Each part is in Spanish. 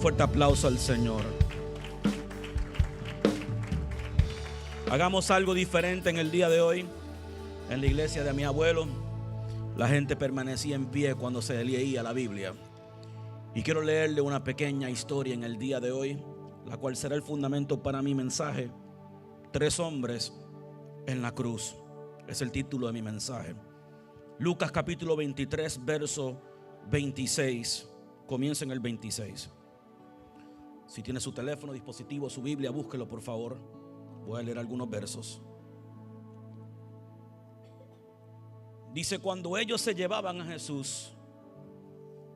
Fuerte aplauso al Señor. Hagamos algo diferente en el día de hoy. En la iglesia de mi abuelo, la gente permanecía en pie cuando se leía la Biblia. Y quiero leerle una pequeña historia en el día de hoy, la cual será el fundamento para mi mensaje. 3 hombres en la cruz. Es el título de mi mensaje. Lucas capítulo 23, verso 26. Comienza en el 26. Si tiene su teléfono, dispositivo, su Biblia, búsquelo por favor. Voy a leer algunos versos. Dice: cuando ellos se llevaban a Jesús,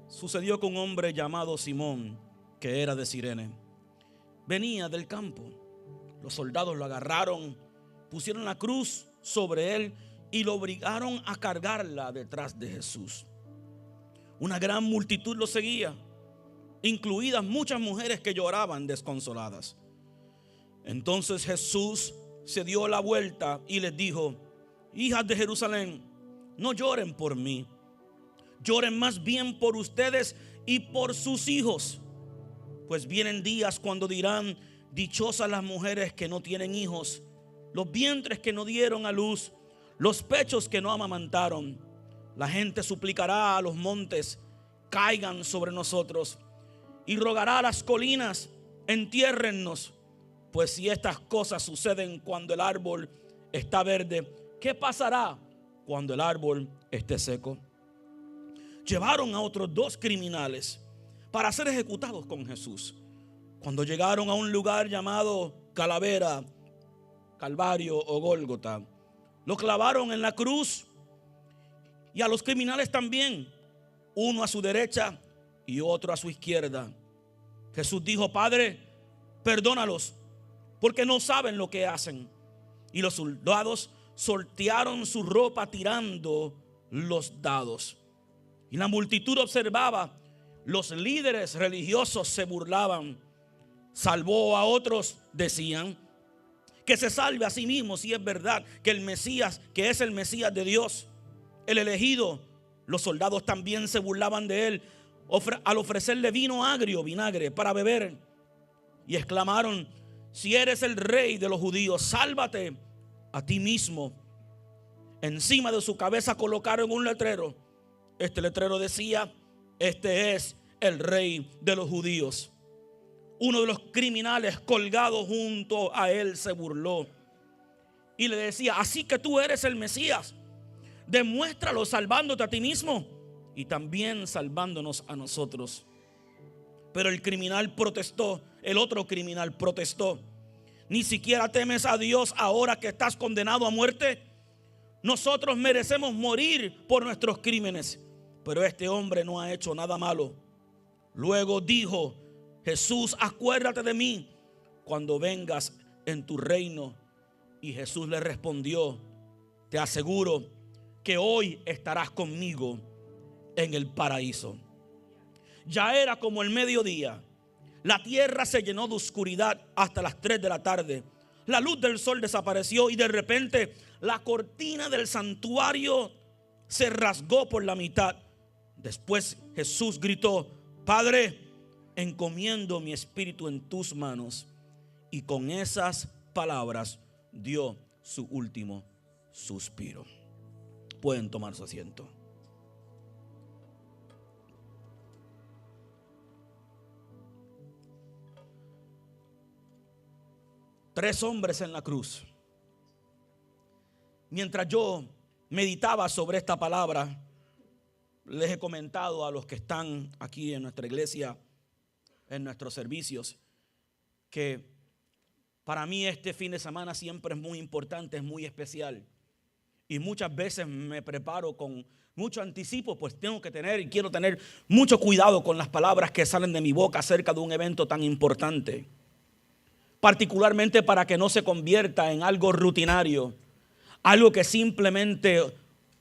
sucedió que un hombre llamado Simón, que era de Cirene, venía del campo. Los soldados lo agarraron, pusieron la cruz sobre él y lo obligaron a cargarla detrás de Jesús. Una gran multitud lo seguía, incluidas muchas mujeres que lloraban desconsoladas. Entonces Jesús se dio la vuelta y les dijo: hijas de Jerusalén, no lloren por mí, lloren más bien por ustedes y por sus hijos. Pues vienen días cuando dirán: dichosas las mujeres que no tienen hijos, los vientres que no dieron a luz, los pechos que no amamantaron. La gente suplicará a los montes: caigan sobre nosotros, y rogará a las colinas: entiérrennos. Pues si estas cosas suceden cuando el árbol está verde, ¿qué pasará cuando el árbol esté seco? Llevaron a otros 2 criminales para ser ejecutados con Jesús. Cuando llegaron a un lugar llamado Calavera, Calvario o Gólgota, lo clavaron en la cruz, y a los criminales también, uno a su derecha y otro a su izquierda. Jesús dijo: Padre, perdónalos, porque no saben lo que hacen. Y los soldados sortearon su ropa tirando los dados. Y la multitud observaba. Los líderes religiosos se burlaban. Salvó a otros, decían, que se salve a sí mismo si es verdad que el Mesías, que es el Mesías de Dios, el elegido. Los soldados también se burlaban de él al ofrecerle vino agrio, vinagre, para beber. Y exclamaron: si eres el rey de los judíos, sálvate a ti mismo. Encima de su cabeza colocaron un letrero. Este letrero decía: este es el rey de los judíos. Uno de los criminales colgado junto a él se burló y le decía: así que tú eres el Mesías, demuéstralo salvándote a ti mismo y también salvándonos a nosotros. Pero el criminal protestó, el otro criminal protestó: ¿ni siquiera temes a Dios ahora que estás condenado a muerte? Nosotros merecemos morir por nuestros crímenes, pero este hombre no ha hecho nada malo. Luego dijo Jesús: acuérdate de mí cuando vengas en tu reino. Y Jesús le respondió: te aseguro que hoy estarás conmigo en el paraíso. Ya era como el mediodía. La tierra se llenó de oscuridad hasta las 3 de la tarde. La luz del sol desapareció y de repente la cortina del santuario se rasgó por la mitad. Después Jesús gritó: Padre, encomiendo mi espíritu en tus manos. Y con esas palabras dio su último suspiro. Pueden tomar su asiento. Tres hombres en la cruz. Mientras yo meditaba sobre esta palabra, les he comentado a los que están aquí en nuestra iglesia, en nuestros servicios, que para mí este fin de semana siempre es muy importante, es muy especial. Y muchas veces me preparo con mucho anticipo, pues tengo que tener y quiero tener mucho cuidado con las palabras que salen de mi boca acerca de un evento tan importante. Particularmente para que no se convierta en algo rutinario, algo que simplemente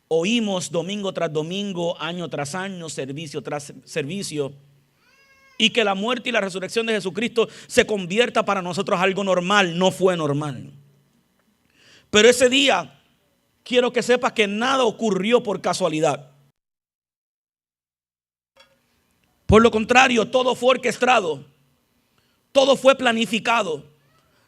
oímos domingo tras domingo, año tras año, servicio tras servicio, y que la muerte y la resurrección de Jesucristo se convierta para nosotros algo normal. No fue normal. Pero ese día quiero que sepas que nada ocurrió por casualidad. Por lo contrario, todo fue orquestado. Todo fue planificado.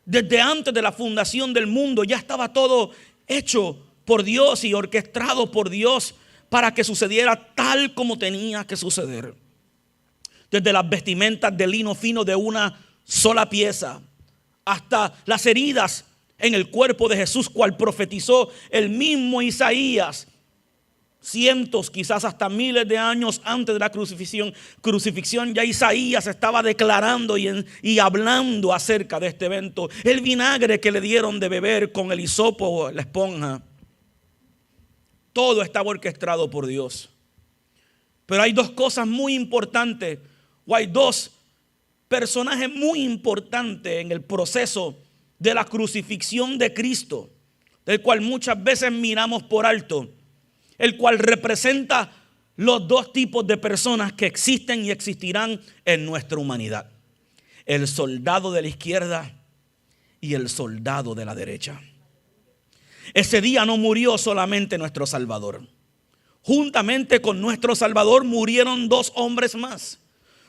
Desde antes de la fundación del mundo ya estaba todo hecho por Dios y orquestado por Dios para que sucediera tal como tenía que suceder. Desde las vestimentas de lino fino de una sola pieza hasta las heridas en el cuerpo de Jesús, cual profetizó el mismo Isaías cientos, quizás hasta miles de años antes de la crucifixión. Ya Isaías estaba declarando y hablando acerca de este evento. El vinagre que le dieron de beber con el hisopo o la esponja, todo estaba orquestado por Dios. Pero hay dos cosas muy importantes, o hay dos personajes muy importantes en el proceso de la crucifixión de Cristo, del cual muchas veces miramos por alto, el cual representa los dos tipos de personas que existen y existirán en nuestra humanidad: el soldado de la izquierda y el soldado de la derecha. Ese día no murió solamente nuestro Salvador. Juntamente con nuestro Salvador murieron dos hombres más.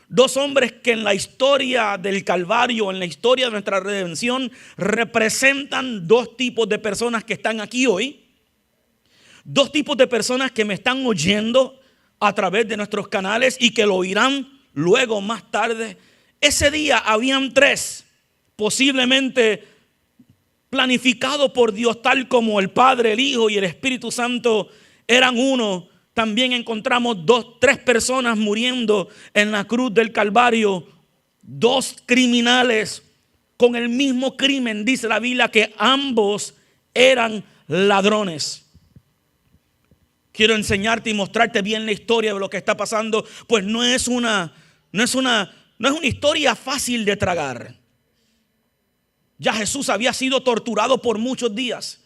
Dos hombres que en la historia del Calvario, en la historia de nuestra redención, representan dos tipos de personas que están aquí hoy. Dos tipos de personas que me están oyendo a través de nuestros canales y que lo oirán luego más tarde. Ese día habían tres, posiblemente planificado por Dios, tal como el Padre, el Hijo y el Espíritu Santo eran uno. También encontramos tres personas muriendo en la cruz del Calvario. Dos criminales con el mismo crimen. Dice la Biblia que ambos eran ladrones. Quiero enseñarte y mostrarte bien la historia de lo que está pasando, pues no es una historia fácil de tragar. Ya Jesús había sido torturado por muchos días.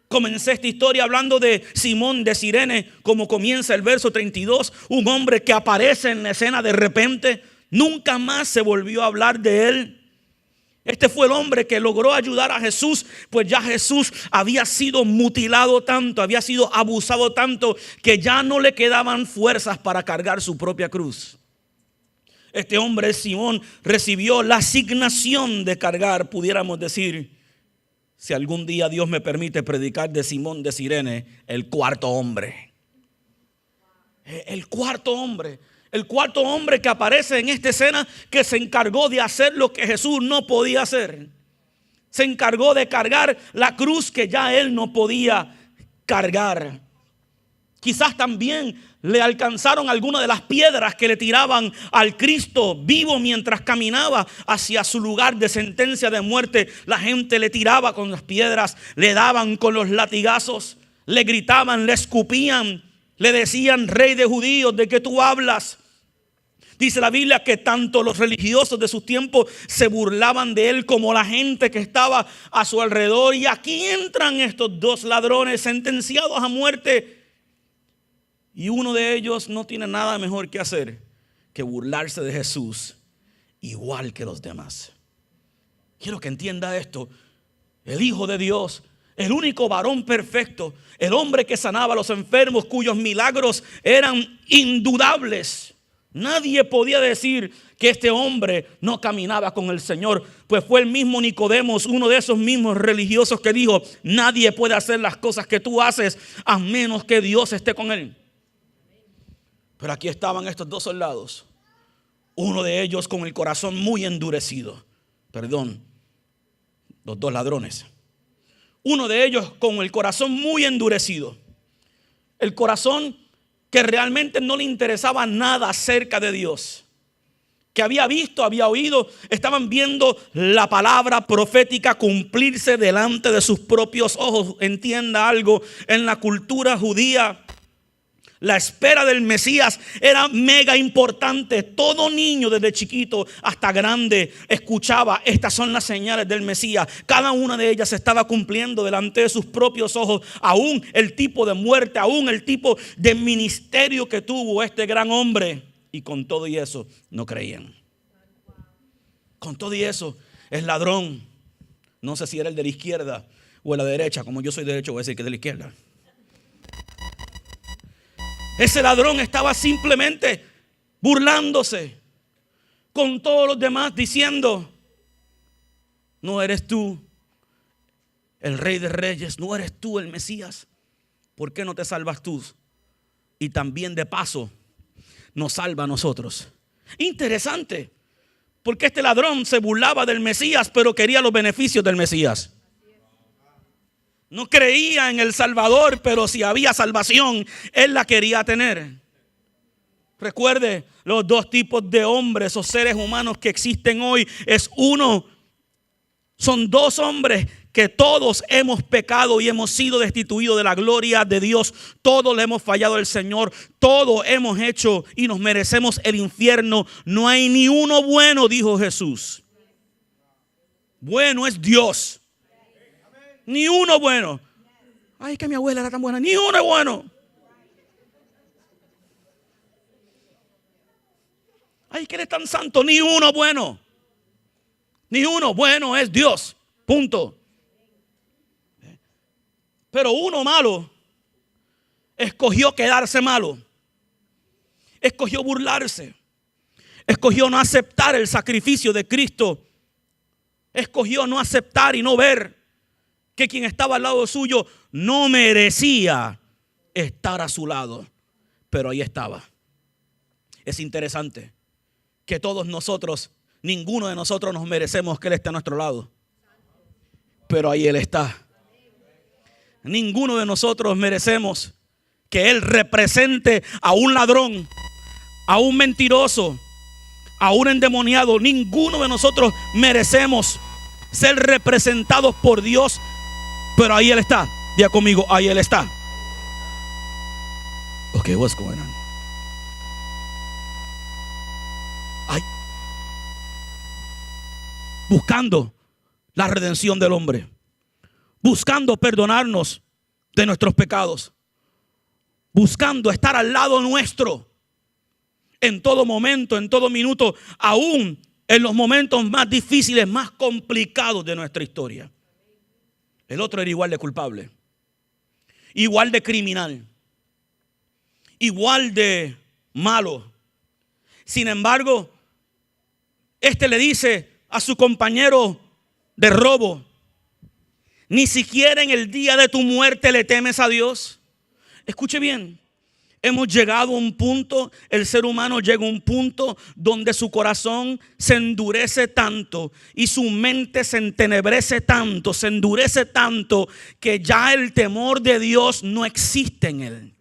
Comencé esta historia hablando de Simón de Cirene, como comienza el verso 32, un hombre que aparece en la escena de repente. Nunca más se volvió a hablar de él. Este fue el hombre que logró ayudar a Jesús, pues ya Jesús había sido mutilado tanto, había sido abusado tanto, que ya no le quedaban fuerzas para cargar su propia cruz. Este hombre, Simón, recibió la asignación de cargar, pudiéramos decir, si algún día Dios me permite predicar de Simón de Cirene, el cuarto hombre. El cuarto hombre. El cuarto hombre que aparece en esta escena, que se encargó de hacer lo que Jesús no podía hacer. Se encargó de cargar la cruz que ya él no podía cargar. Quizás también le alcanzaron algunas de las piedras que le tiraban al Cristo vivo mientras caminaba hacia su lugar de sentencia de muerte. La gente le tiraba con las piedras, le daban con los latigazos, le gritaban, le escupían, le decían: Rey de judíos, ¿de qué tú hablas? Dice la Biblia que tanto los religiosos de su tiempo se burlaban de él como la gente que estaba a su alrededor. Y aquí entran estos dos ladrones sentenciados a muerte. Y uno de ellos no tiene nada mejor que hacer que burlarse de Jesús, igual que los demás. Quiero que entienda esto. El Hijo de Dios, el único varón perfecto, el hombre que sanaba a los enfermos, cuyos milagros eran indudables. Nadie podía decir que este hombre no caminaba con el Señor, pues fue el mismo Nicodemos, uno de esos mismos religiosos, que dijo: nadie puede hacer las cosas que tú haces a menos que Dios esté con él. Pero aquí estaban estos dos soldados, uno de ellos con el corazón muy endurecido. Los dos ladrones. Uno de ellos con el corazón muy endurecido. El corazón que realmente no le interesaba nada acerca de Dios. Que había visto, había oído, estaban viendo la palabra profética cumplirse delante de sus propios ojos. Entienda algo, en la cultura judía, la espera del Mesías era mega importante. Todo niño desde chiquito hasta grande escuchaba: estas son las señales del Mesías. Cada una de ellas se estaba cumpliendo delante de sus propios ojos. Aún el tipo de muerte, aún el tipo de ministerio que tuvo este gran hombre. Y con todo y eso no creían. Con todo y eso, el ladrón, no sé si era el de la izquierda o el de la derecha. Como yo soy derecho, voy a decir que es de la izquierda. Ese ladrón estaba simplemente burlándose con todos los demás, diciendo: No eres tú el Rey de Reyes, no eres tú el Mesías. ¿Por qué no te salvas tú? Y también de paso nos salva a nosotros. Interesante, porque este ladrón se burlaba del Mesías, pero quería los beneficios del Mesías. No creía en el Salvador, pero si había salvación, él la quería tener. Recuerde, los dos tipos de hombres o seres humanos que existen hoy es uno. Son dos hombres que todos hemos pecado y hemos sido destituidos de la gloria de Dios. Todos le hemos fallado al Señor. Todos hemos hecho y nos merecemos el infierno. No hay ni uno bueno, dijo Jesús. Bueno es Dios. Ni uno bueno. Ay, que mi abuela era tan buena. Ni uno es bueno. Ay, que eres tan santo. Ni uno bueno. Ni uno bueno es Dios. Punto. Pero uno malo escogió quedarse malo. Escogió burlarse. Escogió no aceptar el sacrificio de Cristo. Escogió no aceptar y no ver que quien estaba al lado suyo no merecía estar a su lado. Pero ahí estaba. Es interesante que todos nosotros, ninguno de nosotros nos merecemos que Él esté a nuestro lado. Pero ahí Él está. Ninguno de nosotros merecemos que Él represente a un ladrón, a un mentiroso, a un endemoniado. Ninguno de nosotros merecemos ser representados por Dios. Pero ahí Él está. Diga conmigo, ahí Él está. Okay, what's going on? Ay. Buscando la redención del hombre. Buscando perdonarnos de nuestros pecados. Buscando estar al lado nuestro. En todo momento, en todo minuto. Aún en los momentos más difíciles, más complicados de nuestra historia. El otro era igual de culpable. Igual de criminal. Igual de malo. Sin embargo, este le dice a su compañero de robo: ni siquiera en el día de tu muerte le temes a Dios. Escuche bien. Hemos llegado a un punto, el ser humano llega a un punto donde su corazón se endurece tanto y su mente se entenebrece tanto, se endurece tanto que ya el temor de Dios no existe en él.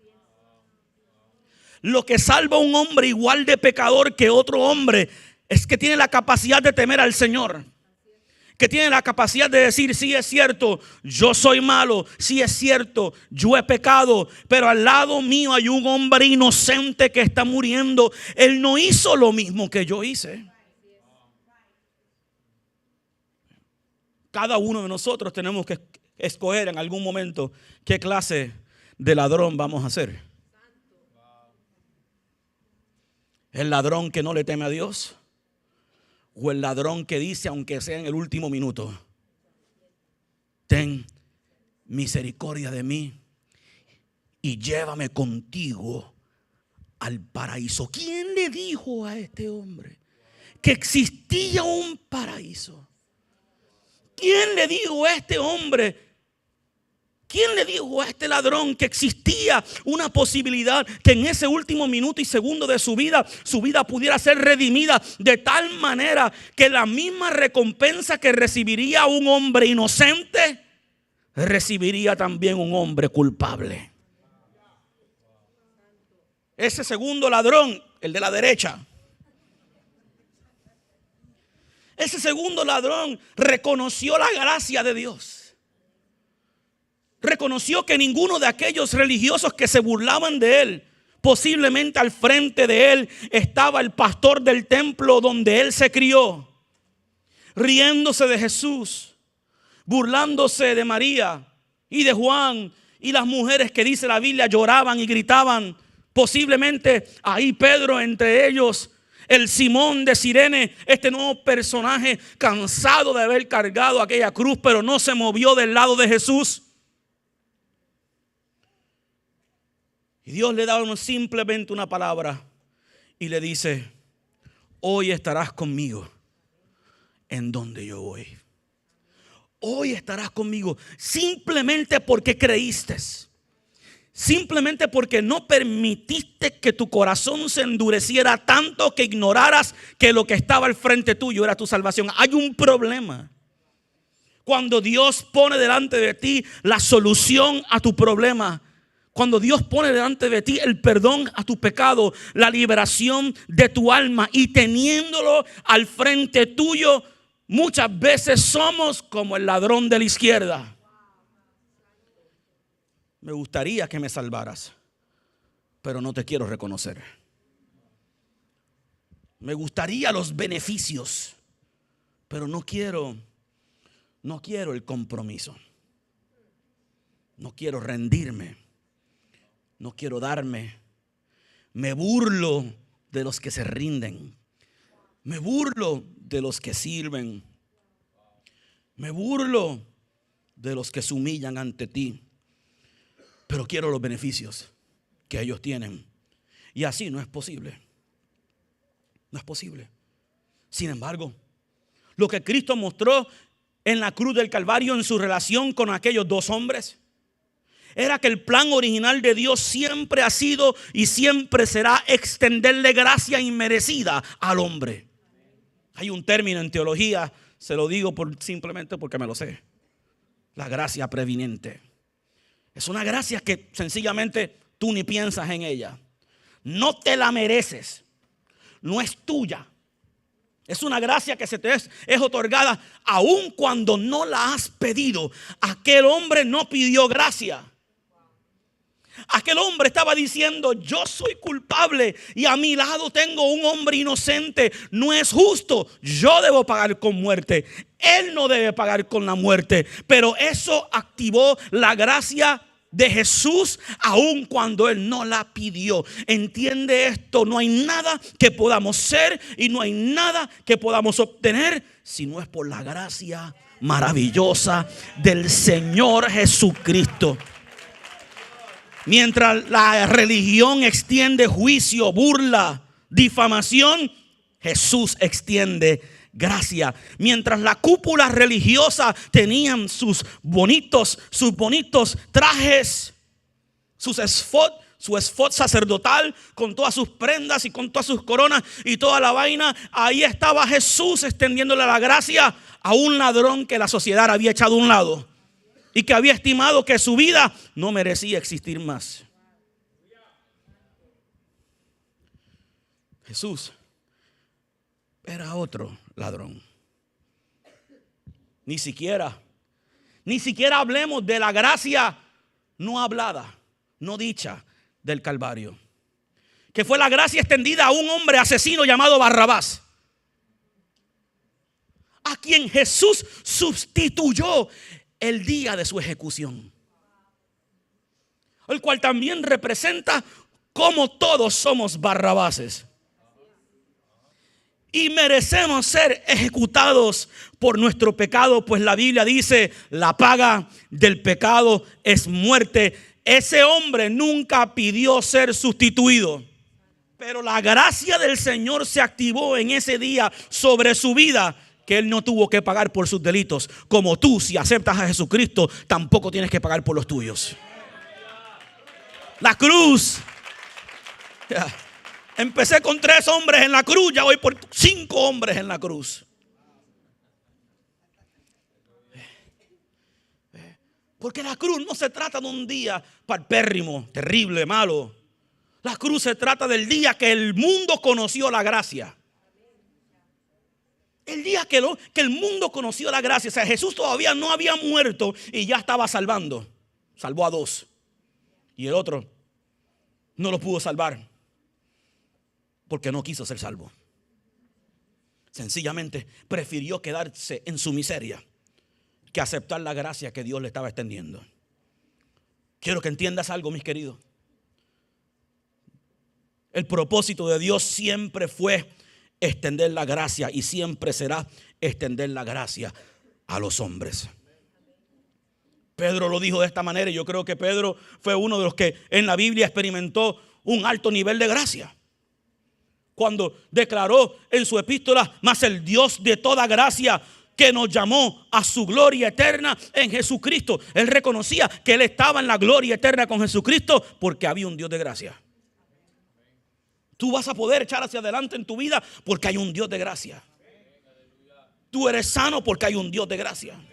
Lo que salva a un hombre igual de pecador que otro hombre es que tiene la capacidad de temer al Señor. Que tiene la capacidad de decir: sí, es cierto, yo soy malo. Sí, es cierto, yo he pecado. Pero al lado mío hay un hombre inocente que está muriendo. Él no hizo lo mismo que yo hice. Cada uno de nosotros tenemos que escoger en algún momento qué clase de ladrón vamos a ser. El ladrón que no le teme a Dios, o el ladrón que dice, aunque sea en el último minuto: ten misericordia de mí y llévame contigo al paraíso. ¿Quién le dijo a este hombre que existía un paraíso? ¿Quién le dijo a este hombre? ¿Quién le dijo a este ladrón que existía una posibilidad que en ese último minuto y segundo de su vida pudiera ser redimida de tal manera que la misma recompensa que recibiría un hombre inocente, recibiría también un hombre culpable? Ese segundo ladrón, el de la derecha, ese segundo ladrón reconoció la gracia de Dios. Reconoció que ninguno de aquellos religiosos que se burlaban de él, posiblemente al frente de él estaba el pastor del templo donde él se crió, riéndose de Jesús, burlándose de María y de Juan, y las mujeres que dice la Biblia lloraban y gritaban. Posiblemente ahí Pedro entre ellos, el Simón de Cirene, este nuevo personaje cansado de haber cargado aquella cruz, pero no se movió del lado de Jesús. Y Dios le da simplemente una palabra y le dice: hoy estarás conmigo en donde yo voy. hoy estarás conmigo simplemente porque creíste. Simplemente porque no permitiste que tu corazón se endureciera tanto que ignoraras que lo que estaba al frente tuyo era tu salvación. Hay un problema. Cuando Dios pone delante de ti la solución a tu problema, cuando Dios pone delante de ti el perdón a tu pecado, la liberación de tu alma, y teniéndolo al frente tuyo, muchas veces somos como el ladrón de la izquierda. Me gustaría que me salvaras, pero no te quiero reconocer. Me gustaría los beneficios, pero no quiero el compromiso. No quiero rendirme. No quiero darme. Me burlo de los que se rinden. Me burlo de los que sirven. Me burlo de los que se humillan ante ti. Pero quiero los beneficios que ellos tienen. Y así no es posible. No es posible. Sin embargo, lo que Cristo mostró en la cruz del Calvario en su relación con aquellos dos hombres era que el plan original de Dios siempre ha sido y siempre será extenderle gracia inmerecida al hombre. Hay un término en teología, se lo digo simplemente porque me lo sé: la gracia preeminente. Es una gracia que sencillamente tú ni piensas en ella. No te la mereces. No es tuya. Es una gracia que se te es otorgada aun cuando no la has pedido. Aquel hombre no pidió gracia. Aquel hombre estaba diciendo: yo soy culpable y a mi lado tengo un hombre inocente. No es justo. Yo debo pagar con muerte. Él no debe pagar con la muerte. Pero eso activó la gracia de Jesús aun cuando Él no la pidió. Entiende esto: no hay nada que podamos ser y no hay nada que podamos obtener si no es por la gracia maravillosa del Señor Jesucristo. Mientras la religión extiende juicio, burla, difamación, Jesús extiende gracia. Mientras la cúpula religiosa tenían sus bonitos trajes, su esfod sacerdotal con todas sus prendas y con todas sus coronas y toda la vaina, ahí estaba Jesús extendiéndole la gracia a un ladrón que la sociedad había echado a un lado y que había estimado que su vida no merecía existir más. Jesús era otro ladrón. Ni siquiera hablemos de la gracia no hablada, no dicha del Calvario, que fue la gracia extendida a un hombre asesino llamado Barrabás, a quien Jesús sustituyó el día de su ejecución, el cual también representa cómo todos somos Barrabases y merecemos ser ejecutados por nuestro pecado, pues la Biblia dice: la paga del pecado es muerte. Ese hombre nunca pidió ser sustituido, pero la gracia del Señor se activó en ese día sobre su vida, que Él no tuvo que pagar por sus delitos. Como tú, si aceptas a Jesucristo, tampoco tienes que pagar por los tuyos. La cruz. Empecé con 3 hombres en la cruz, ya voy por 5 hombres en la cruz. Porque la cruz no se trata de un día paupérrimo, terrible, malo. La cruz se trata del día que el mundo conoció la gracia. El día que el mundo conoció la gracia. O sea, Jesús todavía no había muerto y ya estaba salvando. Salvó a 2. Y el otro no lo pudo salvar porque no quiso ser salvo. Sencillamente prefirió quedarse en su miseria que aceptar la gracia que Dios le estaba extendiendo. Quiero que entiendas algo, mis queridos. El propósito de Dios siempre fue extender la gracia y siempre será extender la gracia a los hombres. Pedro lo dijo de esta manera y yo creo que Pedro fue uno de los que en la Biblia experimentó un alto nivel de gracia. Cuando declaró en su epístola: mas el Dios de toda gracia, que nos llamó a su gloria eterna en Jesucristo. Él reconocía que él estaba en la gloria eterna con Jesucristo porque había un Dios de gracia. Tú vas a poder echar hacia adelante en tu vida porque hay un Dios de gracia. Tú eres sano porque hay un Dios de gracia.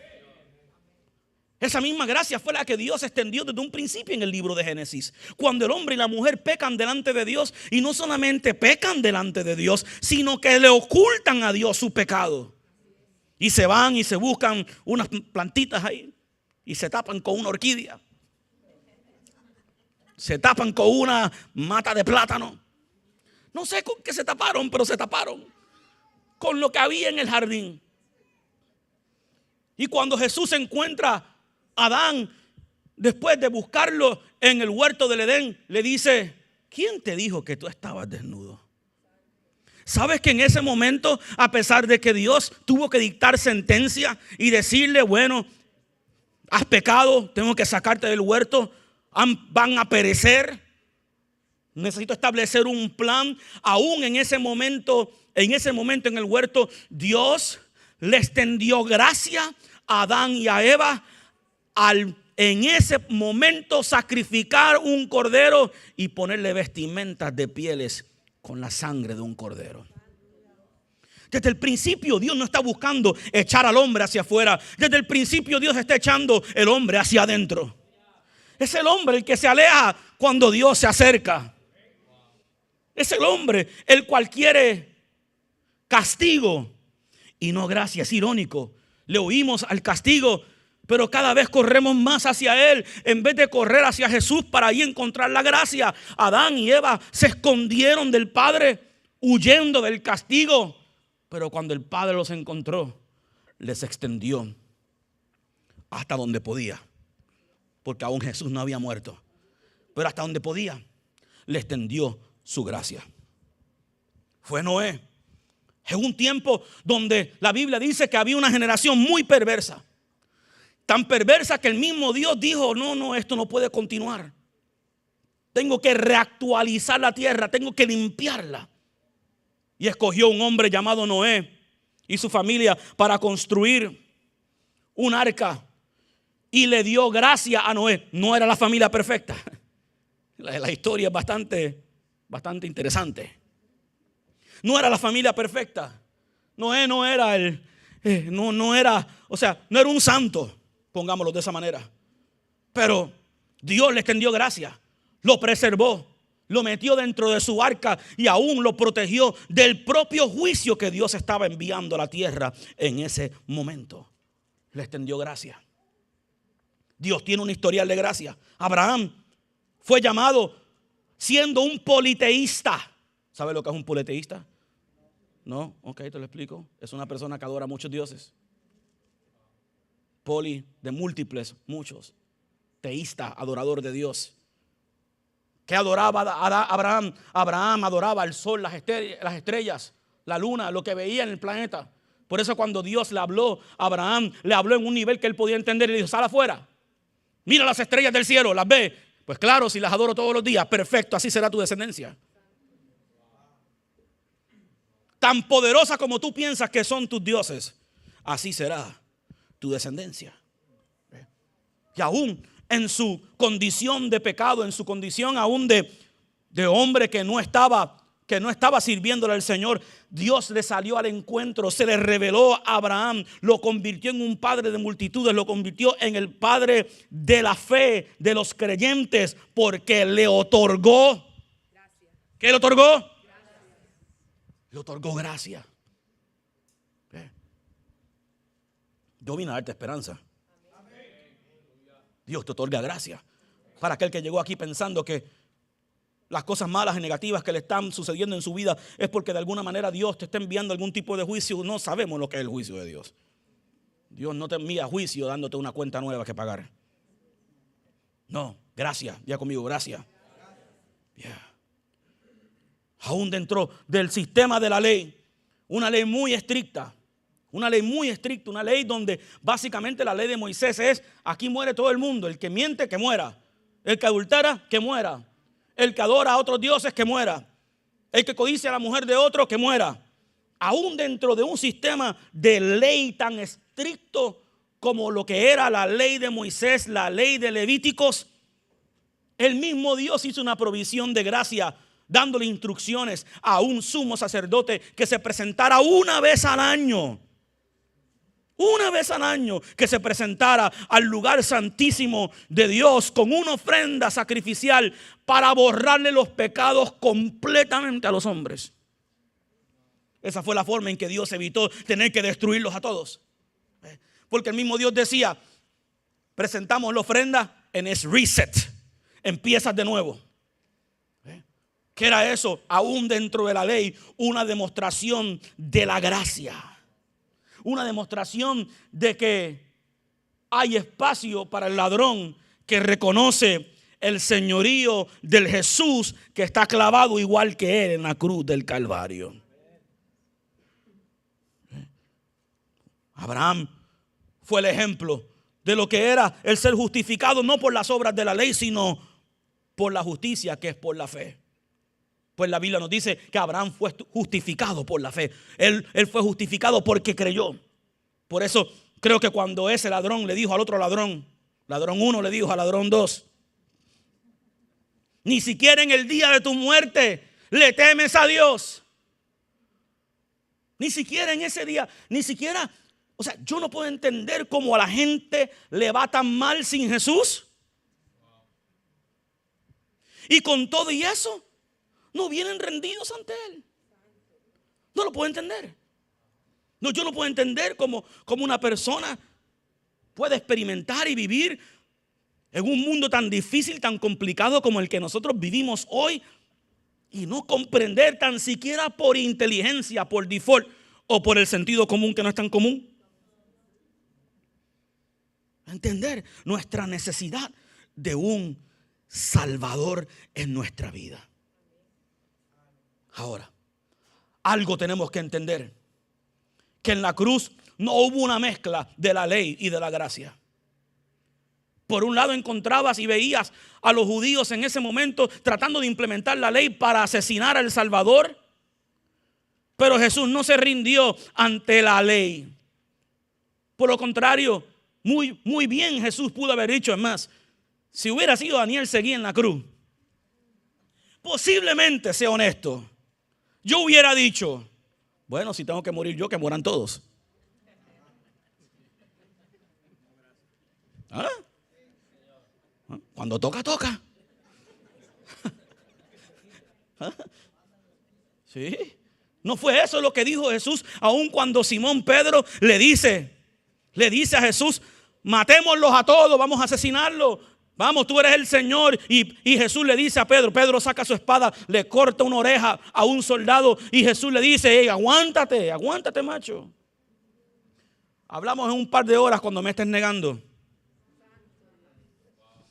Esa misma gracia fue la que Dios extendió desde un principio en el libro de Génesis. Cuando el hombre y la mujer pecan delante de Dios, y no solamente pecan delante de Dios, sino que le ocultan a Dios su pecado. Y se van y se buscan unas plantitas ahí y se tapan con una orquídea. Se tapan con una mata de plátano. No sé con qué se taparon, pero se taparon con lo que había en el jardín. Y cuando Jesús encuentra a Adán, después de buscarlo en el huerto del Edén, le dice: ¿quién te dijo que tú estabas desnudo? ¿Sabes que en ese momento, a pesar de que Dios tuvo que dictar sentencia y decirle: bueno, has pecado, tengo que sacarte del huerto, van a perecer, necesito establecer un plan? Aún en ese momento en el huerto, Dios le extendió gracia a Adán y a Eva al en ese momento sacrificar un cordero y ponerle vestimentas de pieles con la sangre de un cordero. Desde el principio Dios no está buscando echar al hombre hacia afuera. Desde el principio Dios está echando el hombre hacia adentro. Es el hombre el que se aleja cuando Dios se acerca. Es el hombre el cual quiere castigo y no gracia. Es irónico. Le huimos al castigo, pero cada vez corremos más hacia Él en vez de correr hacia Jesús para ahí encontrar la gracia. Adán y Eva se escondieron del Padre huyendo del castigo, pero cuando el Padre los encontró, les extendió hasta donde podía, porque aún Jesús no había muerto, pero hasta donde podía le extendió su gracia. Fue Noé. En un tiempo donde la Biblia dice que había una generación muy perversa. Tan perversa que el mismo Dios dijo: no, esto no puede continuar. Tengo que reactualizar la tierra, tengo que limpiarla. Y escogió un hombre llamado Noé y su familia para construir un arca. Y le dio gracia a Noé. No era la familia perfecta. La historia es bastante interesante. No era la familia perfecta. Noé no era no era un santo, pongámoslo de esa manera. Pero Dios le extendió gracia, lo preservó, lo metió dentro de su arca y aún lo protegió del propio juicio que Dios estaba enviando a la tierra en ese momento. Le extendió gracia. Dios tiene un historial de gracia. Abraham fue llamado siendo un politeísta. ¿Sabe lo que es un politeísta? No, ok, te lo explico. Es una persona que adora a muchos dioses. Poli, de múltiples, muchos. Teísta, adorador de Dios. ¿Qué adoraba Abraham? Abraham adoraba el sol, las estrellas, la luna, lo que veía en el planeta. Por eso cuando Dios le habló a Abraham, le habló en un nivel que él podía entender y le dijo: sal afuera, mira las estrellas del cielo, las ve. Pues claro, si las adoro todos los días, perfecto, así será tu descendencia. Tan poderosa como tú piensas que son tus dioses, así será tu descendencia. Y aún en su condición de pecado, en su condición aún de hombre que no estaba sirviéndole al Señor, Dios le salió al encuentro, se le reveló a Abraham, lo convirtió en un padre de multitudes, lo convirtió en el padre de la fe de los creyentes, porque le otorgó. ¿Qué le otorgó? Le otorgó gracia. Yo vine a darte esperanza. Dios te otorga gracia. Para aquel que llegó aquí pensando que las cosas malas y negativas que le están sucediendo en su vida es porque de alguna manera Dios te está enviando algún tipo de juicio. No sabemos lo que es el juicio de Dios. Dios no te envía juicio dándote una cuenta nueva que pagar. No, gracia. Ya conmigo, gracia. Yeah. Aún dentro del sistema de la ley, una ley muy estricta, una ley donde básicamente la ley de Moisés es: aquí muere todo el mundo, el que miente que muera, el que adultera que muera, el que adora a otros dioses que muera, el que codicia a la mujer de otro que muera. aún dentro de un sistema de ley tan estricto como lo que era la ley de Moisés, la ley de Levíticos, el mismo Dios hizo una provisión de gracia, dándole instrucciones a un sumo sacerdote que se presentara una vez al año. Una vez al año que se presentara al lugar santísimo de Dios con una ofrenda sacrificial para borrarle los pecados completamente a los hombres. Esa fue la forma en que Dios evitó tener que destruirlos a todos. Porque el mismo Dios decía, presentamos la ofrenda en es reset, empiezas de nuevo. ¿Qué era eso? Aún dentro de la ley, una demostración de la gracia. Una demostración de que hay espacio para el ladrón que reconoce el señorío del Jesús que está clavado igual que él en la cruz del Calvario. Abraham fue el ejemplo de lo que era el ser justificado no por las obras de la ley, sino por la justicia que es por la fe. Pues la Biblia nos dice que Abraham fue justificado por la fe. Él fue justificado porque creyó. Por eso creo que cuando ese ladrón le dijo al otro ladrón, ladrón 1 le dijo al ladrón 2, ni siquiera en el día de tu muerte le temes a Dios. Ni siquiera en ese día, ni siquiera, o sea, yo no puedo entender cómo a la gente le va tan mal sin Jesús. Y con todo y eso, no vienen rendidos ante Él. No lo puedo entender. No, yo no puedo entender cómo una persona puede experimentar y vivir en un mundo tan difícil, tan complicado como el que nosotros vivimos hoy y no comprender tan siquiera por inteligencia, por default o por el sentido común que no es tan común. Entender nuestra necesidad de un Salvador en nuestra vida. Ahora, algo tenemos que entender, que en la cruz no hubo una mezcla de la ley y de la gracia. Por un lado encontrabas y veías a los judíos en ese momento tratando de implementar la ley para asesinar al Salvador, pero Jesús no se rindió ante la ley. Por lo contrario, muy bien Jesús pudo haber dicho, es más, si hubiera sido Daniel Seguí en la cruz, posiblemente, sea honesto, yo hubiera dicho, bueno, si tengo que morir yo, que mueran todos. ¿Ah? Cuando toca, toca. ¿Ah? ¿Sí? ¿No fue eso lo que dijo Jesús? Aun cuando Simón Pedro le dice a Jesús, matémoslos a todos, vamos a asesinarlos. Vamos, tú eres el Señor. Y Jesús le dice a Pedro, Pedro saca su espada, le corta una oreja a un soldado. Y Jesús le dice, hey, aguántate macho. Hablamos en un par de horas cuando me estés negando.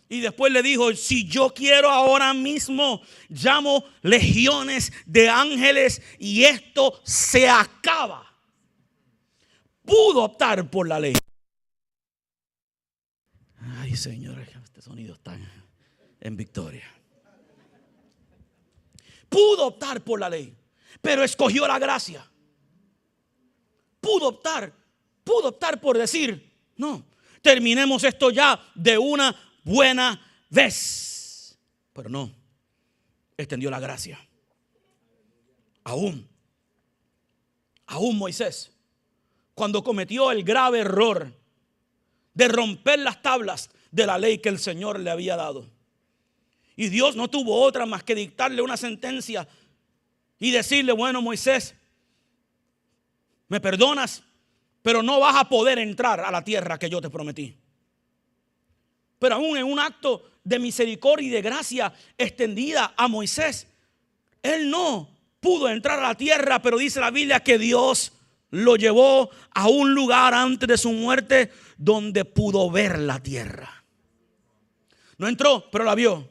Y después le dijo, si yo quiero ahora mismo, llamo legiones de ángeles y esto se acaba. Pudo optar por la ley. Ay, Señor, este sonido está en victoria. Pudo optar por la ley, pero escogió la gracia. Pudo optar por decir, no, terminemos esto ya de una buena vez. Pero no, extendió la gracia. Aún Moisés, cuando cometió el grave error de romper las tablas de la ley que el Señor le había dado, y Dios no tuvo otra más que dictarle una sentencia y decirle, bueno, Moisés, me perdonas, pero no vas a poder entrar a la tierra que yo te prometí. Pero aún en un acto de misericordia y de gracia extendida a Moisés, él no pudo entrar a la tierra, pero dice la Biblia que Dios lo llevó a un lugar antes de su muerte donde pudo ver la tierra. No entró, pero la vio.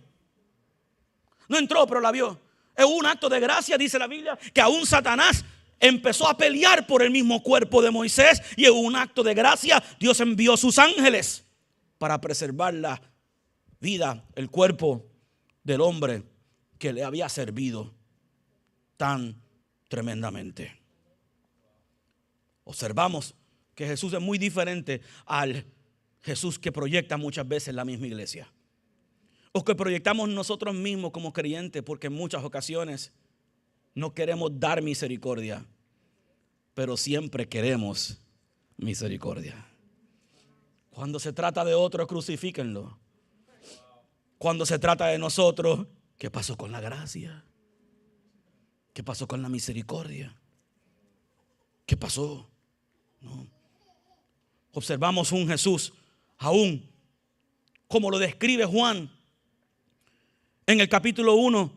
No entró, pero la vio. Es un acto de gracia, dice la Biblia, que aún Satanás empezó a pelear por el mismo cuerpo de Moisés. Y en un acto de gracia, Dios envió sus ángeles para preservar la vida, el cuerpo del hombre que le había servido tan tremendamente. Observamos que Jesús es muy diferente al Jesús que proyecta muchas veces la misma iglesia, o que proyectamos nosotros mismos como creyentes, porque en muchas ocasiones no queremos dar misericordia, pero siempre queremos misericordia. Cuando se trata de otros, crucifíquenlo. Cuando se trata de nosotros, ¿qué pasó con la gracia? ¿Qué pasó con la misericordia? ¿Qué pasó? No. Observamos un Jesús, aún como lo describe Juan en el capítulo 1,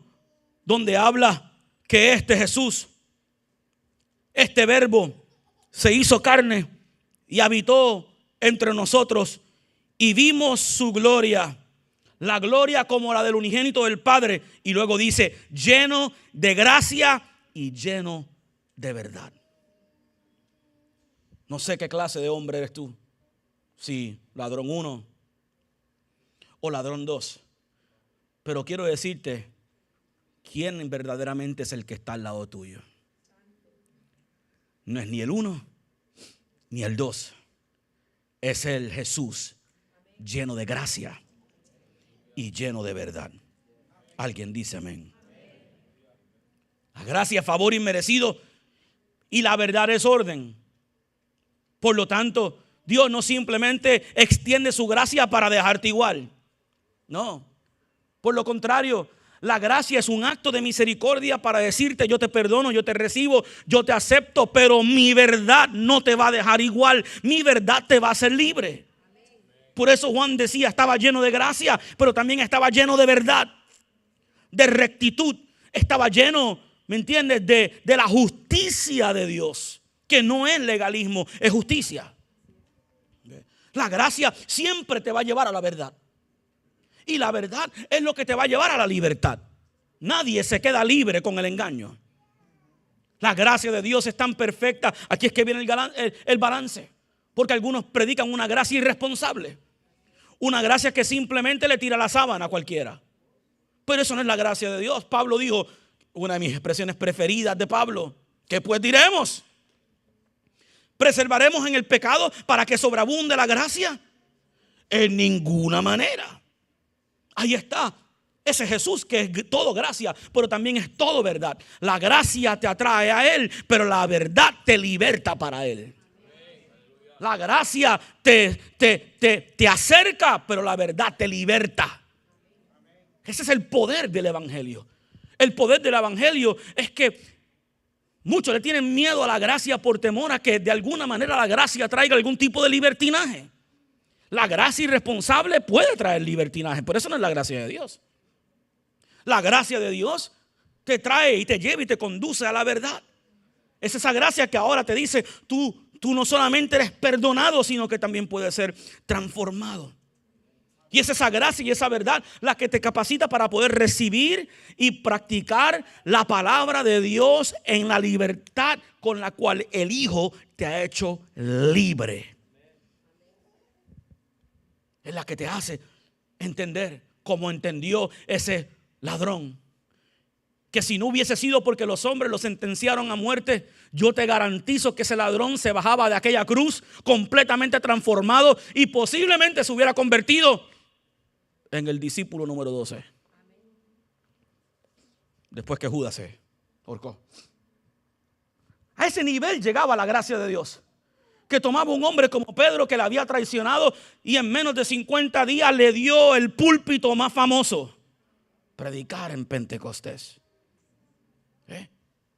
donde habla que este Jesús, este verbo, se hizo carne y habitó entre nosotros, y vimos su gloria, la gloria como la del unigénito del Padre. Y luego dice, lleno de gracia y lleno de verdad. No sé qué clase de hombre eres tú, si ladrón 1 o ladrón 2, pero quiero decirte quién verdaderamente es el que está al lado tuyo. No es ni el 1 ni el 2, es el Jesús lleno de gracia y lleno de verdad. Alguien dice amén. La gracia es favor inmerecido y la verdad es orden. Por lo tanto, Dios no simplemente extiende su gracia para dejarte igual. No. Por lo contrario, la gracia es un acto de misericordia para decirte: yo te perdono, yo te recibo, yo te acepto, pero mi verdad no te va a dejar igual. Mi verdad te va a hacer libre. Por eso Juan decía, estaba lleno de gracia, pero también estaba lleno de verdad, de rectitud. Estaba lleno, ¿me entiendes?, de la justicia de Dios, que no es legalismo, es justicia. La gracia siempre te va a llevar a la verdad. Y la verdad es lo que te va a llevar a la libertad. Nadie se queda libre con el engaño. La gracia de Dios es tan perfecta. Aquí es que viene el balance. Porque algunos predican una gracia irresponsable. Una gracia que simplemente le tira la sábana a cualquiera. Pero eso no es la gracia de Dios. Pablo dijo, una de mis expresiones preferidas de Pablo: ¿qué pues diremos? ¿Preservaremos en el pecado para que sobreabunde la gracia? En ninguna manera. Ahí está ese Jesús que es todo gracia, pero también es todo verdad. La gracia te atrae a Él, pero la verdad te liberta para Él. La gracia te acerca, pero la verdad te liberta. Ese es el poder del evangelio. El poder del evangelio es que muchos le tienen miedo a la gracia por temor a que de alguna manera la gracia traiga algún tipo de libertinaje. La gracia irresponsable puede traer libertinaje, pero eso no es la gracia de Dios. La gracia de Dios te trae y te lleva y te conduce a la verdad. Es esa gracia que ahora te dice, tú no solamente eres perdonado, sino que también puedes ser transformado. Y es esa gracia y esa verdad la que te capacita para poder recibir y practicar la palabra de Dios en la libertad con la cual el Hijo te ha hecho libre. Es la que te hace entender como entendió ese ladrón. Que si no hubiese sido porque los hombres lo sentenciaron a muerte, yo te garantizo que ese ladrón se bajaba de aquella cruz completamente transformado y posiblemente se hubiera convertido en el discípulo número 12. Después que Judas se ahorcó. A ese nivel llegaba la gracia de Dios. Que tomaba un hombre como Pedro, que le había traicionado, y en menos de 50 días le dio el púlpito más famoso: predicar en Pentecostés.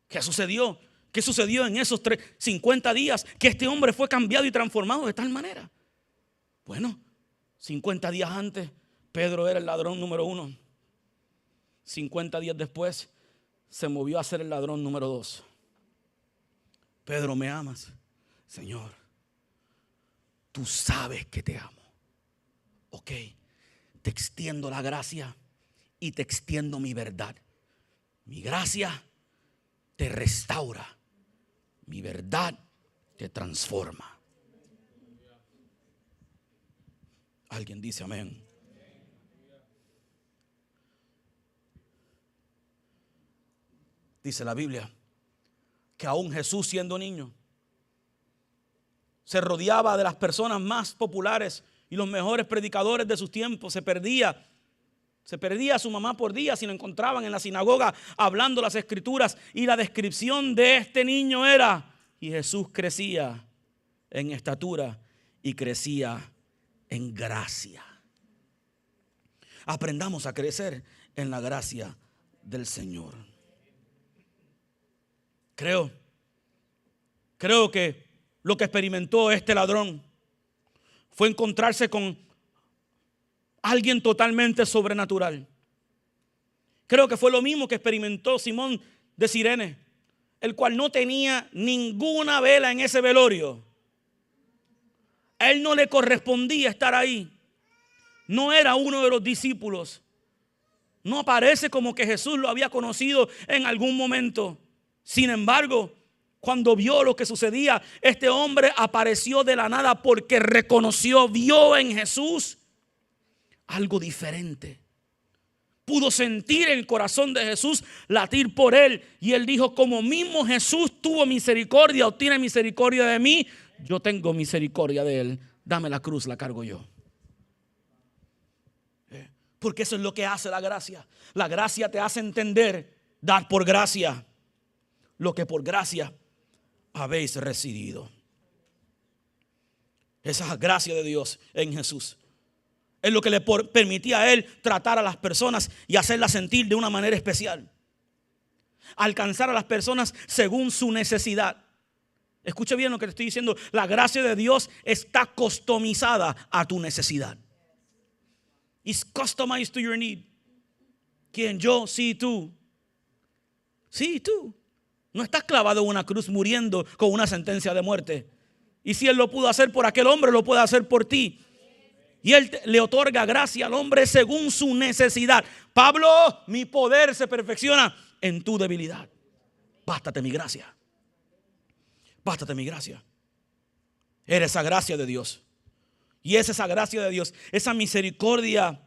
¿Qué sucedió? ¿Qué sucedió en esos 50 días? Que este hombre fue cambiado y transformado de tal manera. Bueno, 50 días antes, Pedro era el ladrón número 1. 50 días después, se movió a ser el ladrón número 2. Pedro, ¿me amas? Señor, tú sabes que te amo. Ok, te extiendo la gracia y te extiendo mi verdad. Mi gracia te restaura, mi verdad te transforma. Alguien dice amén. Dice la Biblia que aún Jesús, siendo niño, Se rodeaba de las personas más populares y los mejores predicadores de sus tiempos. Se perdía a su mamá por día si lo encontraban en la sinagoga hablando las escrituras. Y la descripción de este niño era: y Jesús crecía en estatura y crecía en gracia. Aprendamos a crecer en la gracia del Señor. Creo que lo que experimentó este ladrón fue encontrarse con alguien totalmente sobrenatural. Creo que fue lo mismo que experimentó Simón de Cirene, el cual no tenía ninguna vela en ese velorio. A él no le correspondía estar ahí. No era uno de los discípulos. No aparece como que Jesús lo había conocido en algún momento. Sin embargo, cuando vio lo que sucedía, este hombre apareció de la nada porque vio en Jesús algo diferente. Pudo sentir el corazón de Jesús latir por él. Y él dijo: como mismo Jesús tuvo misericordia o tiene misericordia de mí, yo tengo misericordia de él. Dame la cruz, la cargo yo. Porque eso es lo que hace la gracia. La gracia te hace entender, dar por gracia lo que por gracia habéis recibido. Esa gracia de Dios en Jesús es lo que le permitía a él tratar a las personas y hacerlas sentir de una manera especial. Alcanzar a las personas según su necesidad. Escuche bien lo que te estoy diciendo. La gracia de Dios está customizada a tu necesidad. It's customized to your need. ¿Quién? Yo, sí, tú. Sí, tú. No estás clavado en una cruz muriendo con una sentencia de muerte. Y si Él lo pudo hacer por aquel hombre, lo puede hacer por ti. Y Él le otorga gracia al hombre según su necesidad. Pablo, mi poder se perfecciona en tu debilidad. Bástate mi gracia. Bástate mi gracia. Eres esa gracia de Dios. Y es esa gracia de Dios, esa misericordia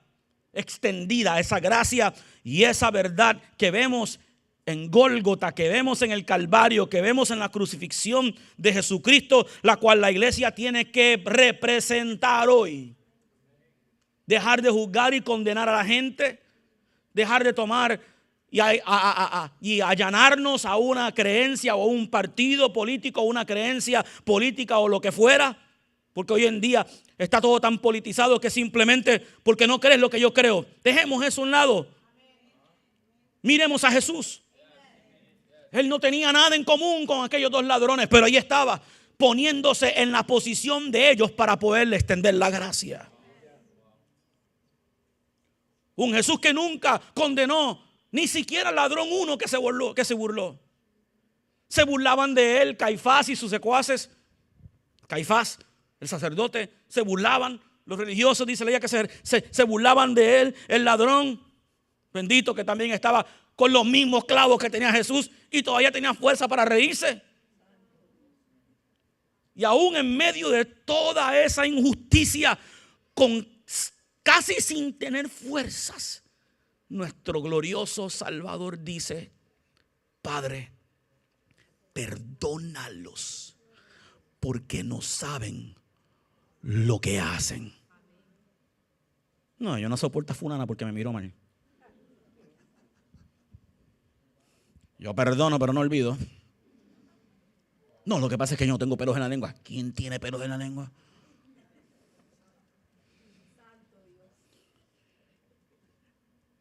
extendida, esa gracia y esa verdad que vemos en Gólgota, que vemos en el Calvario, que vemos en la crucifixión de Jesucristo, la cual la iglesia tiene que representar hoy. Dejar de juzgar y condenar a la gente, dejar de tomar y allanarnos a una creencia o a un partido político, o una creencia política o lo que fuera. Porque hoy en día está todo tan politizado que simplemente porque no crees lo que yo creo. Dejemos eso a un lado. Miremos a Jesús. Él no tenía nada en común con aquellos dos ladrones, pero ahí estaba poniéndose en la posición de ellos para poderle extender la gracia. Un Jesús que nunca condenó ni siquiera al ladrón uno que se burló. Se burlaban de él Caifás y sus secuaces. Caifás, el sacerdote, se burlaban. Los religiosos, dice la ley, que se burlaban de él. El ladrón, bendito, que también estaba con los mismos clavos que tenía Jesús y todavía tenía fuerza para reírse. Y aún en medio de toda esa injusticia, casi sin tener fuerzas, nuestro glorioso Salvador dice: Padre, perdónalos porque no saben lo que hacen. No, yo no soporto a fulana porque me miró mal. Yo perdono, pero no olvido. No, lo que pasa es que yo no tengo pelos en la lengua. ¿Quién tiene pelos en la lengua?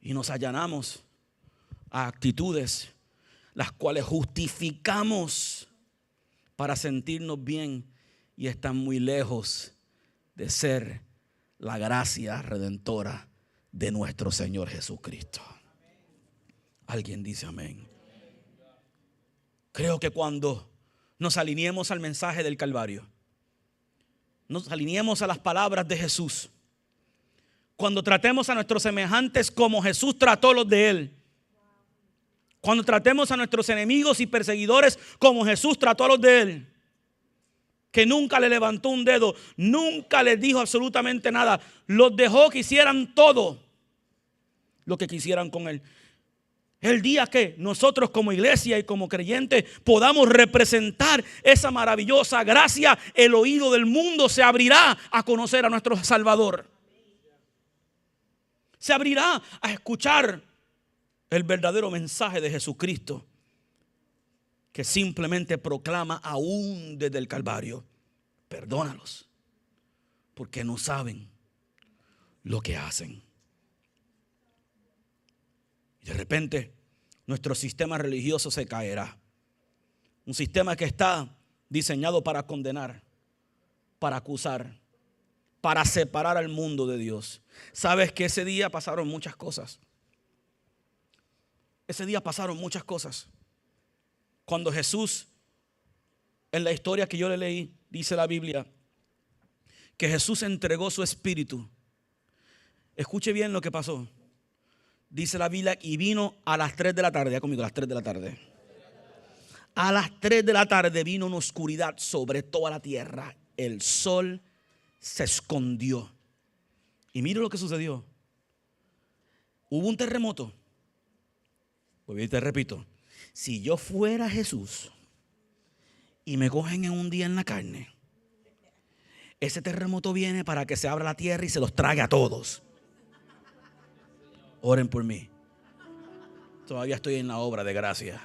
Y nos allanamos a actitudes las cuales justificamos para sentirnos bien y están muy lejos de ser la gracia redentora de nuestro Señor Jesucristo. Alguien dice amén. Creo que cuando nos alineemos al mensaje del Calvario, nos alineemos a las palabras de Jesús, cuando tratemos a nuestros semejantes como Jesús trató a los de Él, cuando tratemos a nuestros enemigos y perseguidores como Jesús trató a los de Él, que nunca le levantó un dedo, nunca les dijo absolutamente nada, los dejó que hicieran todo lo que quisieran con Él. El día que nosotros como iglesia y como creyentes podamos representar esa maravillosa gracia, el oído del mundo se abrirá a conocer a nuestro Salvador. Se abrirá a escuchar el verdadero mensaje de Jesucristo, que simplemente proclama aún desde el Calvario: perdónalos, porque no saben lo que hacen. Y de repente nuestro sistema religioso se caerá. Un sistema que está diseñado para condenar, para acusar, para separar al mundo de Dios. Sabes que ese día pasaron muchas cosas. Ese día pasaron muchas cosas. Cuando Jesús, en la historia que yo le leí, dice la Biblia, que Jesús entregó su espíritu. Escuche bien lo que pasó. Dice la Biblia, y vino a las 3 de la tarde. Ya conmigo, a las 3 de la tarde. A las 3 de la tarde vino una oscuridad sobre toda la tierra. El sol se escondió. Y mire lo que sucedió. Hubo un terremoto. Pues te repito, si yo fuera Jesús y me cogen en un día en la carne, ese terremoto viene para que se abra la tierra y se los trague a todos. Oren por mí. Todavía estoy en la obra de gracia.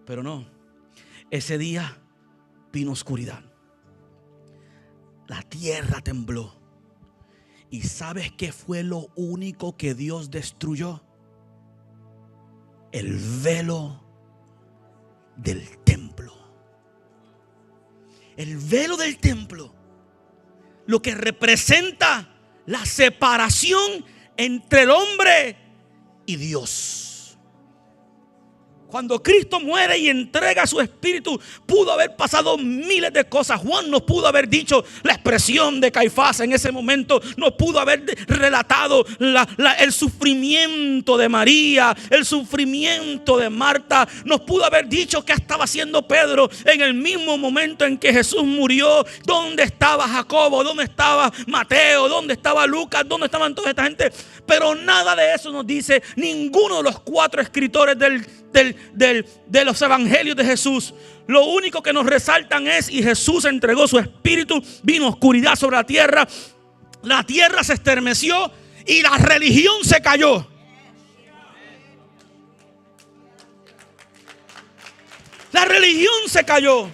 Pero no, ese día vino oscuridad. La tierra tembló. ¿Y sabes qué fue lo único que Dios destruyó? El velo del templo. El velo del templo. Lo que representa la separación entre el hombre y Dios. Cuando Cristo muere y entrega su espíritu, pudo haber pasado miles de cosas. Juan nos pudo haber dicho la expresión de Caifás en ese momento. Nos pudo haber relatado el sufrimiento de María, el sufrimiento de Marta. Nos pudo haber dicho qué estaba haciendo Pedro en el mismo momento en que Jesús murió. ¿Dónde estaba Jacobo? ¿Dónde estaba Mateo? ¿Dónde estaba Lucas? ¿Dónde estaban toda esta gente? Pero nada de eso nos dice ninguno de los 4 escritores de los evangelios de Jesús. Lo único que nos resaltan es: y Jesús entregó su espíritu, vino oscuridad sobre la tierra se estremeció y la religión se cayó. La religión se cayó.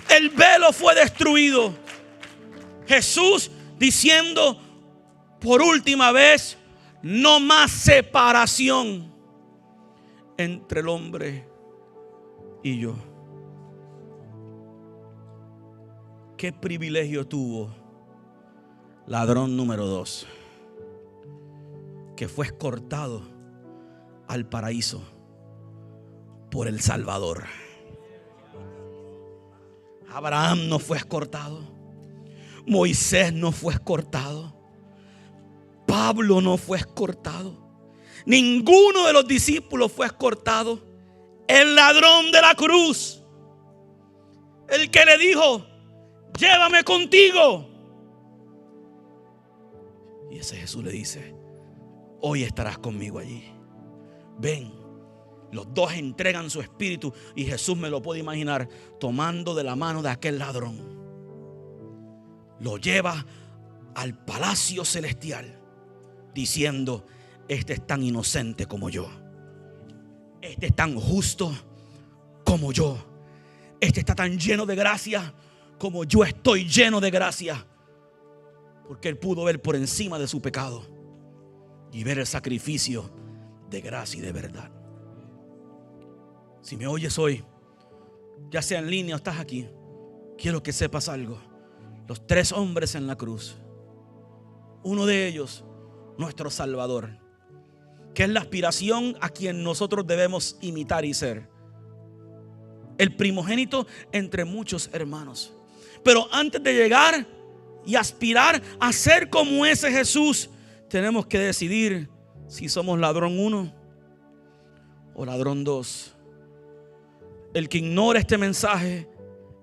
El velo fue destruido. Jesús diciendo por última vez: no más separación entre el hombre y yo. Qué privilegio tuvo ladrón número 2, que fue escortado al paraíso por el Salvador. Abraham no fue escortado, Moisés no fue escortado, Pablo no fue escortado, ninguno de los discípulos fue escortado. El ladrón de la cruz, el que le dijo: llévame contigo. Y ese Jesús le dice: hoy estarás conmigo allí. Ven. Los dos entregan su espíritu. Y Jesús, me lo puedo imaginar, tomando de la mano de aquel ladrón, lo lleva al palacio celestial diciendo: este es tan inocente como yo, este es tan justo como yo, este está tan lleno de gracia como yo estoy lleno de gracia. Porque él pudo ver por encima de su pecado y ver el sacrificio de gracia y de verdad. Si me oyes hoy, ya sea en línea o estás aquí, quiero que sepas algo. Los 3 hombres en la cruz, uno de ellos, nuestro Salvador, que es la aspiración a quien nosotros debemos imitar y ser. El primogénito entre muchos hermanos. Pero antes de llegar y aspirar a ser como ese Jesús, tenemos que decidir si somos ladrón 1 o ladrón 2. El que ignora este mensaje,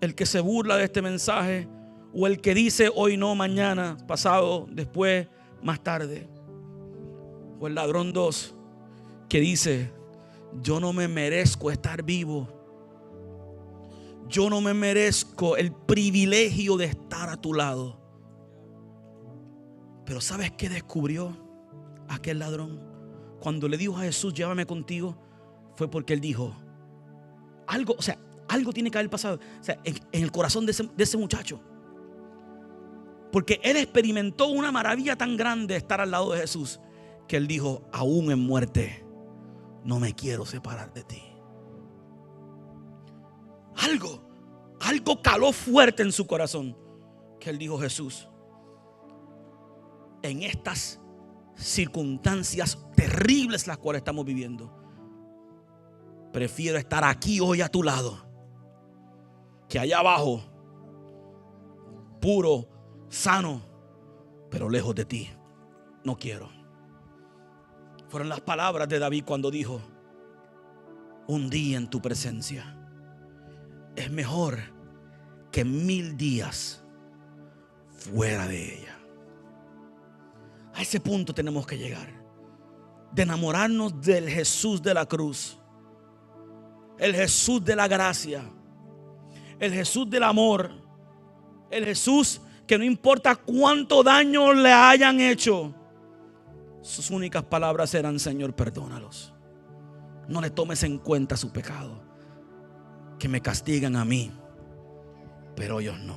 el que se burla de este mensaje, O el que dice hoy no, mañana, pasado, después, más tarde. O el ladrón 2 que dice: yo no me merezco estar vivo. Yo no me merezco el privilegio de estar a tu lado. Pero ¿sabes qué descubrió aquel ladrón? Cuando le dijo a Jesús: llévame contigo, fue porque él dijo algo, algo tiene que haber pasado, en el corazón de ese muchacho. Porque él experimentó una maravilla tan grande de estar al lado de Jesús, que él dijo: aún en muerte no me quiero separar de ti. Algo caló fuerte en su corazón, que él dijo: Jesús, en estas circunstancias terribles las cuales estamos viviendo, prefiero estar aquí hoy a tu lado que allá abajo, puro, sano, pero lejos de ti. No quiero. Fueron las palabras de David cuando dijo: un día en tu presencia es mejor que 1000 días fuera de ella. A ese punto tenemos que llegar, de enamorarnos del Jesús de la cruz, el Jesús de la gracia, el Jesús del amor, el Jesús que no importa cuánto daño le hayan hecho, sus únicas palabras eran: Señor, perdónalos, no le tomes en cuenta su pecado, que me castigan a mí, pero ellos no.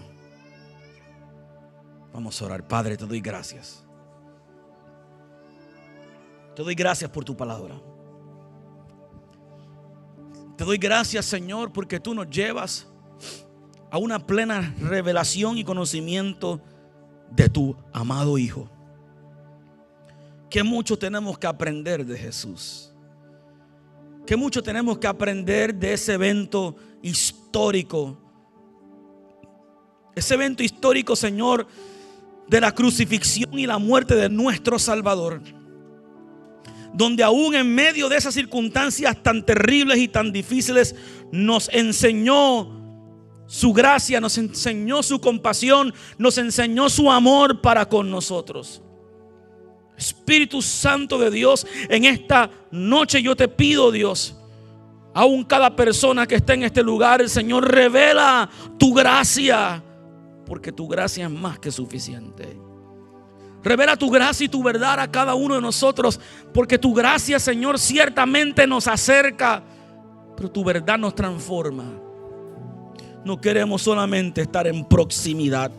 Vamos a orar. Padre, te doy gracias. Te doy gracias por tu palabra. Te doy gracias, Señor, porque tú nos llevas a una plena revelación y conocimiento de tu amado Hijo. Que mucho tenemos que aprender de Jesús. Que mucho tenemos que aprender de ese evento histórico. Ese evento histórico, Señor, de la crucifixión y la muerte de nuestro Salvador. Donde aún en medio de esas circunstancias tan terribles y tan difíciles, nos enseñó su gracia, nos enseñó su compasión, nos enseñó su amor para con nosotros. Espíritu Santo de Dios, en esta noche yo te pido, Dios, aún cada persona que esté en este lugar, el Señor, revela tu gracia, porque tu gracia es más que suficiente. Revela tu gracia y tu verdad a cada uno de nosotros, porque tu gracia, Señor, ciertamente nos acerca, pero tu verdad nos transforma. No queremos solamente estar en proximidad,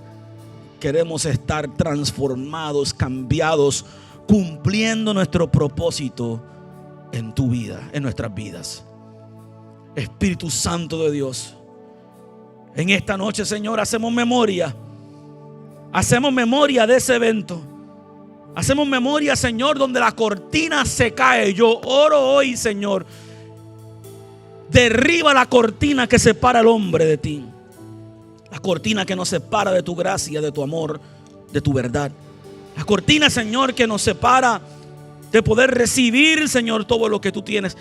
queremos estar transformados, cambiados, cumpliendo nuestro propósito en tu vida, en nuestras vidas. Espíritu Santo de Dios, en esta noche, Señor, hacemos memoria de ese evento. Hacemos memoria, Señor, donde la cortina se cae. Yo oro hoy, Señor, derriba la cortina que separa al hombre de ti. La cortina que nos separa de tu gracia, de tu amor, de tu verdad. La cortina, Señor, que nos separa de poder recibir, Señor, todo lo que tú tienes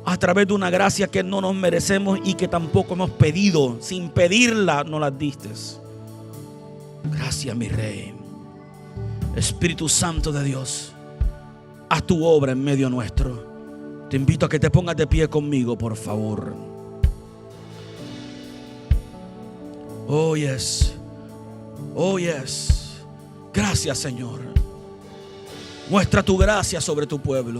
a través de una gracia que no nos merecemos y que tampoco hemos pedido. Sin pedirla nos la diste. Gracias, mi Rey. Espíritu Santo de Dios, haz tu obra en medio nuestro. Te invito a que te pongas de pie conmigo, por favor. Oh yes. Oh yes. Gracias, Señor. Muestra tu gracia sobre tu pueblo.